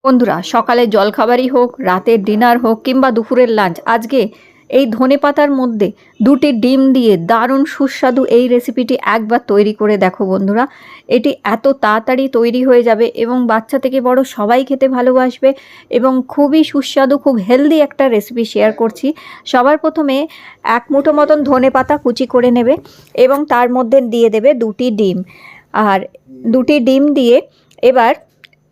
বন্ধুরা, সকালে জলখাবারই হোক, রাতের ডিনার হোক কিংবা দুপুরের লাঞ্চ, আজকে এই ধনেপাতার মধ্যে দুটি ডিম দিয়ে দারুণ সুস্বাদু এই রেসিপিটি একবার তৈরি করে দেখো বন্ধুরা। এটি এত তাড়াতাড়ি তৈরি হয়ে যাবে এবং বাচ্চা থেকে বড় সবাই খেতে ভালোবাসবে এবং খুবই সুস্বাদু, খুব হেলদি একটা রেসিপি শেয়ার করছি। সবার প্রথমে এক মুঠো মতন ধনেপাতা কুচি করে নেবে এবং তার মধ্যে দিয়ে দেবে দুটি ডিম। আর দুটি ডিম দিয়ে এবার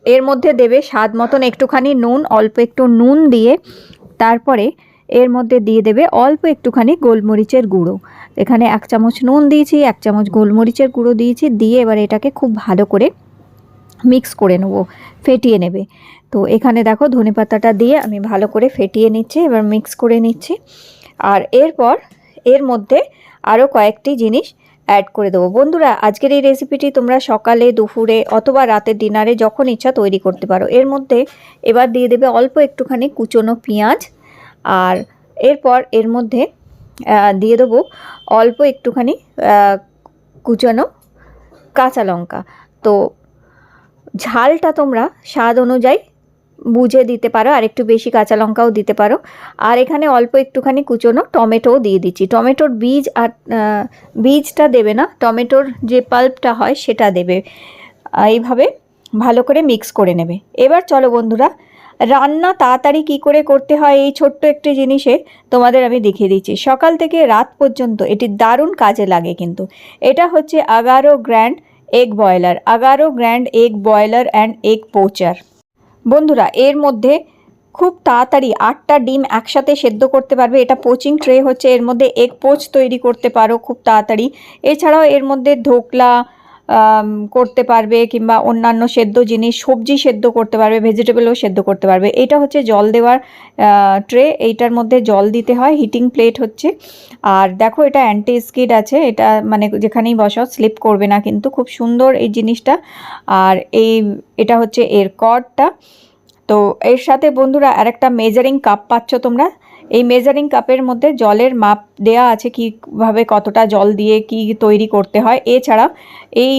এর মধ্যে দেবে স্বাদ মতন একটুখানি নুন, অল্প একটু নুন দিয়ে তারপরে এর মধ্যে দিয়ে দেবে অল্প একটুখানি গোলমরিচের গুঁড়ো। এখানে 1 চামচ নুন দিয়েছি, 1 চামচ গোলমরিচের গুঁড়ো দিয়েছি, দিয়ে এবার এটাকে খুব ভালো করে মিক্স করে নেব, ফেটিয়ে নেবে। তো এখানে দেখো ধনেপাতাটা দিয়ে আমি ভালো করে ফেটিয়ে নিচ্ছি, এবার মিক্স করে নিচ্ছি। আর এরপর এর মধ্যে আরও কয়েকটি জিনিস অ্যাড করে দেবো। বন্ধুরা, আজকের এই রেসিপিটি তোমরা সকালে, দুপুরে অথবা রাতের ডিনারে যখন ইচ্ছা তৈরি করতে পারো। এর মধ্যে এবার দিয়ে দেবে অল্প একটুখানি কুচনো পেঁয়াজ, আর এরপর এর মধ্যে দিয়ে দেবো অল্প একটুখানি কুচনো কাঁচা লঙ্কা। তো ঝালটা তোমরা স্বাদ অনুযায়ী বুঝে দিতে পারো, আর একটু বেশি কাঁচা লঙ্কাও দিতে পারো। আর এখানে অল্প একটুখানি কুচনো টমেটোও দিয়ে দিচ্ছি। টমেটোর বীজ আর বীজটা দেবে না, টমেটোর যে পাল্পটা হয় সেটা দেবে। এইভাবে ভালো করে মিক্স করে নেবে। এবার চলো বন্ধুরা, রান্না তাড়াতাড়ি কী করে করতে হয় এই ছোট্ট একটি জিনিসে তোমাদের আমি দেখিয়ে দিচ্ছি। সকাল থেকে রাত পর্যন্ত এটি দারুণ কাজে লাগে। কিন্তু এটা হচ্ছে Agaro grand egg boiler, Agaro grand egg boiler and egg poacher. বন্ধুরা, এর মধ্যে খুব তাড়াতাড়ি 8টা ডিম একসাথে সেদ্ধ করতে পারবে। এটা পোচিং ট্রে হচ্ছে, এর মধ্যে এগ পোচ তৈরি করতে পারো খুব তাড়াতাড়ি। এছাড়াও এর মধ্যে ধোকলা করতে পারবে কিংবা অন্যান্য সেদ্ধ জিনিস, সবজি সেদ্ধ করতে পারবে, ভেজিটেবলও সেদ্ধ করতে পারবে। এটা হচ্ছে জল দেওয়ার ট্রে, এইটার মধ্যে জল দিতে হয়, হিটিং প্লেট হচ্ছে। আর দেখো এটা অ্যান্টি স্কিড আছে, এটা মানে যেখানেই বসাও স্লিপ করবে না, কিন্তু খুব সুন্দর এই জিনিসটা। আর এটা হচ্ছে এর কর্ডটা। তো এর সাথে বন্ধুরা আরেকটা মেজারিং কাপ পাচ্ছ তোমরা। এই মেজারিং কাপের মধ্যে জলের মাপ দেয়া আছে, কীভাবে কতটা জল দিয়ে কি তৈরি করতে হয়। এছাড়া এই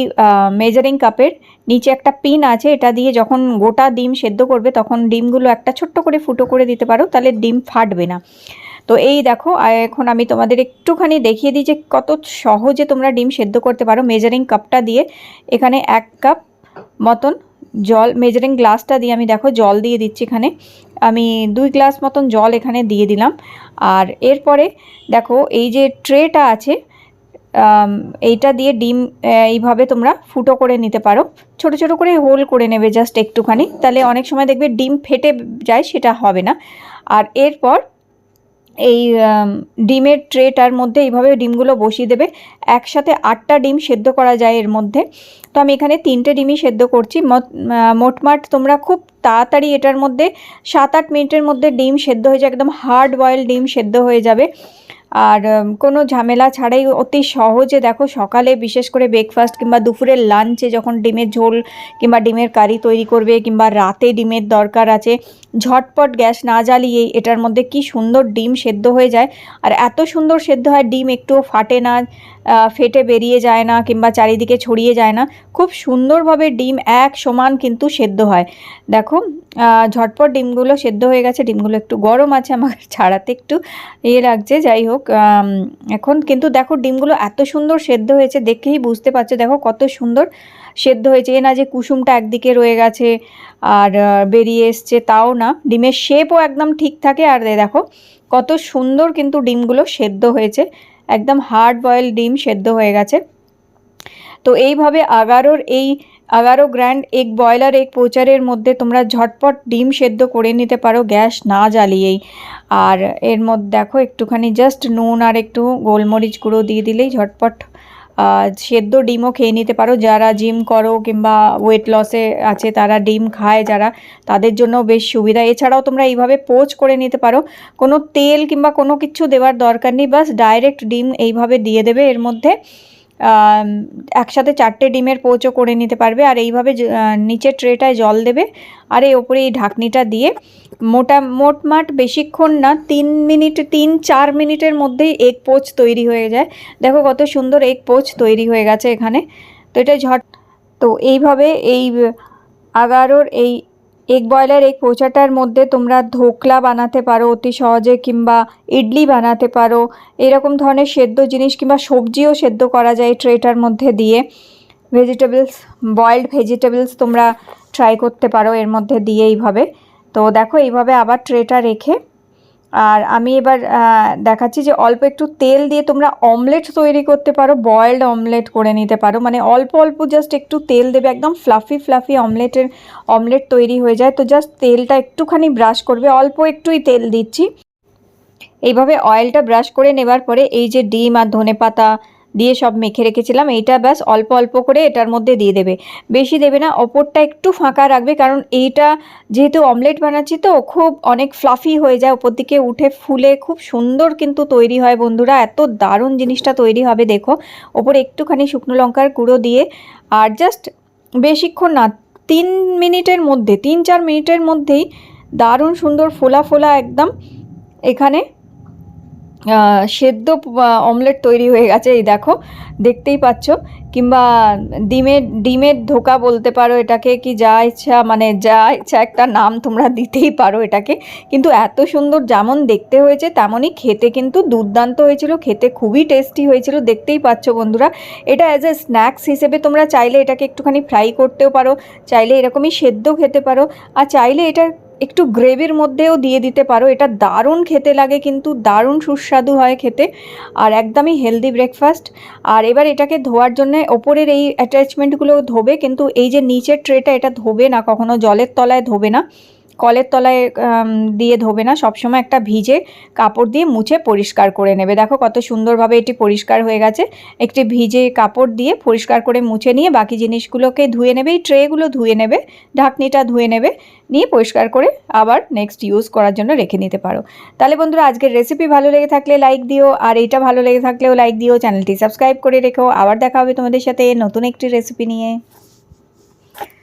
মেজারিং কাপের নিচে একটা পিন আছে, এটা দিয়ে যখন গোটা ডিম সেদ্ধ করবে তখন ডিমগুলো একটা ছোট্ট করে ফুটো করে দিতে পারো, তাহলে ডিম ফাটবে না। তো এই দেখো, এখন আমি তোমাদের একটুখানি দেখিয়ে দিই যে কত সহজে তোমরা ডিম সেদ্ধ করতে পারো। মেজারিং কাপটা দিয়ে এখানে 1 কাপ মতন জল, মেজারিং গ্লাসটা দিয়ে আমি দেখো জল দিয়ে দিচ্ছি। এখানে আমি 2 গ্লাস মতন জল এখানে দিয়ে দিলাম। আর এরপরে দেখো এই যে ট্রেটা আছে, এইটা দিয়ে ডিম এইভাবে তোমরা ফুটো করে নিতে পারো, ছোট ছোট করে হোল করে নেবে জাস্ট একটুখানি, তাহলে অনেক সময় দেখবে ডিম ফেটে যায়, সেটা হবে না। আর এরপর এই ডিমের ট্রেটার মধ্যে এইভাবে ডিমগুলো বসিয়ে দেবে। একসাথে 8টা ডিম সেদ্ধ করা যায় এর মধ্যে। তো আমি এখানে 3টে ডিমই সেদ্ধ করছি। মোটমাট তোমরা খুব তাড়াতাড়ি এটার মধ্যে 7-8 মিনিটের মধ্যে ডিম সেদ্ধ হয়ে যায়, একদম হার্ড বয়েল ডিম সেদ্ধ হয়ে যাবে। আর কোনো ঝামেলা ছাড়াই অতি সহজে দেখো সকালে বিশেষ করে ব্রেকফাস্ট কিংবা দুপুরের লাঞ্চে যখন ডিমের ঝোল কিংবা ডিমের কারি তৈরি করবে কিংবা রাতে ডিমের দরকার আছে, ঝটপট গ্যাস না জ্বালিয়েই এটার মধ্যে কি সুন্দর ডিম সেদ্ধ হয়ে যায়। আর এত সুন্দর সেদ্ধ হয়, ডিম একটুও ফাটে না, ফেটে বেরিয়ে যায় না কিংবা চারিদিকে ছড়িয়ে যায় না। খুব সুন্দরভাবে ডিম এক সমান কিন্তু সেদ্ধ হয়। দেখো ঝটপট ডিমগুলো সেদ্ধ হয়ে গেছে। ডিমগুলো একটু গরম আছে, আমার ছাড়াতে একটু লাগছে, যাই হোক। এখন কিন্তু দেখো ডিমগুলো এত সুন্দর সেদ্ধ হয়েছে, দেখেই বুঝতে পারছো দেখো কত সুন্দর সেদ্ধ হয়েছে। এ না যে কুসুমটা একদিকে রয়ে গেছে আর বেরিয়ে এসছে, তাও না, ডিমের শেপও একদম ঠিক থাকে। আর দেখো কত সুন্দর কিন্তু ডিমগুলো সেদ্ধ হয়েছে, একদম হার্ড বয়েল ডিম সেদ্ধ হয়ে গেছে। তো এইভাবে Agaro grand egg boiler egg পোচারের মধ্যে তোমরা ঝটপট ডিম সেদ্ধ করে নিতে পারো গ্যাস না জ্বালিয়েই। আর এর মধ্যে দেখো একটুখানি জাস্ট নুন আর একটু গোলমরিচ গুঁড়ো দিয়ে দিলেই ঝটপট সেদ্ধ ডিমও খেয়ে নিতে পারো। যারা জিম করো কিংবা ওয়েট লসে আছে, তারা ডিম খায় যারা, তাদের জন্য বেশ সুবিধা। এছাড়াও তোমরা এইভাবে পোচ করে নিতে পারো, কোনো তেল কিংবা কোনো কিছু দেওয়ার দরকার নেই, বাস ডাইরেক্ট ডিম এইভাবে দিয়ে দেবে এর মধ্যে। একসাথে 4টে ডিমের পোচও করে নিতে পারবে। আর এইভাবে নিচের ট্রেটায় জল দেবে আর এই ওপরে এই ঢাকনিটা দিয়ে মোটমাট বেশিক্ষণ না, 3-4 মিনিটের মধ্যেই এগ পোচ তৈরি হয়ে যায়। দেখো কত সুন্দর এগ পোচ তৈরি হয়ে গেছে এখানে। তো এটা তো এইভাবে এই আগারোর এই এগ বয়লার এগ পোচাটার মধ্যে তোমরা ধোকলা বানাতে পারো অতি সহজে, কিংবা ইডলি বানাতে পারো, এরকম ধরনের সেদ্ধ জিনিস, কিংবা সবজিও সেদ্ধ করা যায় ট্রেটার মধ্যে দিয়ে। ভেজিটেবলস, বয়েলড ভেজিটেবলস তোমরা ট্রাই করতে পারো এর মধ্যে দিয়ে এইভাবে। তো দেখো এইভাবে আবার ট্রেটা রেখে, আর আমি এবার দেখাচ্ছি যে অল্প একটু তেল দিয়ে তোমরা অমলেট তৈরি করতে পারো, বয়েলড অমলেট করে নিতে পারো। মানে অল্প অল্প জাস্ট একটু তেল দেবে, একদম ফ্লাফি ফ্লাফি অমলেট তৈরি হয়ে যায়। তো জাস্ট তেলটা একটুখানি ব্রাশ করবে, অল্প একটুই তেল দিচ্ছি। এইভাবে অয়েলটা ব্রাশ করে নেবার পরে এই যে ডিম আর ধনেপাতা দিয়ে সব মেখে রেখেছিলাম, এইটা ব্যাস অল্প অল্প করে এটার মধ্যে দিয়ে দেবে, বেশি দেবে না। ওপরটা একটু ফাঁকা রাখবে, কারণ এইটা যেহেতু অমলেট বানাচ্ছি তো খুব অনেক ফ্লাফি হয়ে যায়, ওপর দিকে উঠে ফুলে খুব সুন্দর কিন্তু তৈরি হয় বন্ধুরা। এত দারুণ জিনিসটা তৈরি হবে দেখো। ওপরে একটুখানি শুকনো লঙ্কার গুঁড়ো দিয়ে, আর জাস্ট বেশিক্ষণ না, 3 মিনিটের মধ্যে, 3-4 মিনিটের মধ্যেই দারুণ সুন্দর ফোলা ফোলা একদম এখানে সেদ্ধ অমলেট তৈরি হয়ে গেছে। এই দেখো, দেখতেই পাচ্ছ। কিংবা ডিমের ধোকা বলতে পারো এটাকে, কি যা ইচ্ছা, মানে যা ইচ্ছা একটা নাম তোমরা দিতেই পারো এটাকে। কিন্তু এত সুন্দর যেমন দেখতে হয়েছে তেমনই খেতে কিন্তু দুর্দান্ত হয়েছিল, খেতে খুবই টেস্টি হয়েছিল, দেখতেই পাচ্ছ বন্ধুরা। এটা অ্যাজ এ স্ন্যাক্স হিসেবে তোমরা চাইলে এটাকে একটুখানি ফ্রাই করতেও পারো, চাইলে এরকমই সেদ্ধ খেতে পারো, আর চাইলে এটা একটু গ্রেভির মধ্যেও দিয়ে দিতে পারো। এটা দারুণ খেতে লাগে, কিন্তু দারুণ সুস্বাদু হয় খেতে, আর একদমই হেলদি ব্রেকফাস্ট। আর এবার এটাকে ধোয়ার জন্য ওপরের এই অ্যাটাচমেন্টগুলো ধোবে, কিন্তু এই যে নিচের ট্রেটা এটা ধোবে না কখনো, জলের তলায় ধোবে না, কলের তলায় দিয়ে ধোবে না, সবসময় একটা ভিজে কাপড় দিয়ে মুছে পরিষ্কার করে নেবে। দেখো কত সুন্দরভাবে এটি পরিষ্কার হয়ে গেছে। একটি ভিজে কাপড় দিয়ে পরিষ্কার করে মুছে নিয়ে বাকি জিনিসগুলোকে ধুয়ে নেবে, এই ট্রেগুলো ধুয়ে নেবে, ঢাকনিটা ধুয়ে নেবে, নিয়ে পরিষ্কার করে আবার নেক্সট ইউজ করার জন্য রেখে নিতে পারো। তাহলে বন্ধুরা আজকের রেসিপি ভালো লেগে থাকলে লাইক দিও, আর এইটা ভালো লেগে থাকলেও লাইক দিও, চ্যানেলটি সাবস্ক্রাইব করে রেখো। আবার দেখা হবে তোমাদের সাথে নতুন একটি রেসিপি নিয়ে।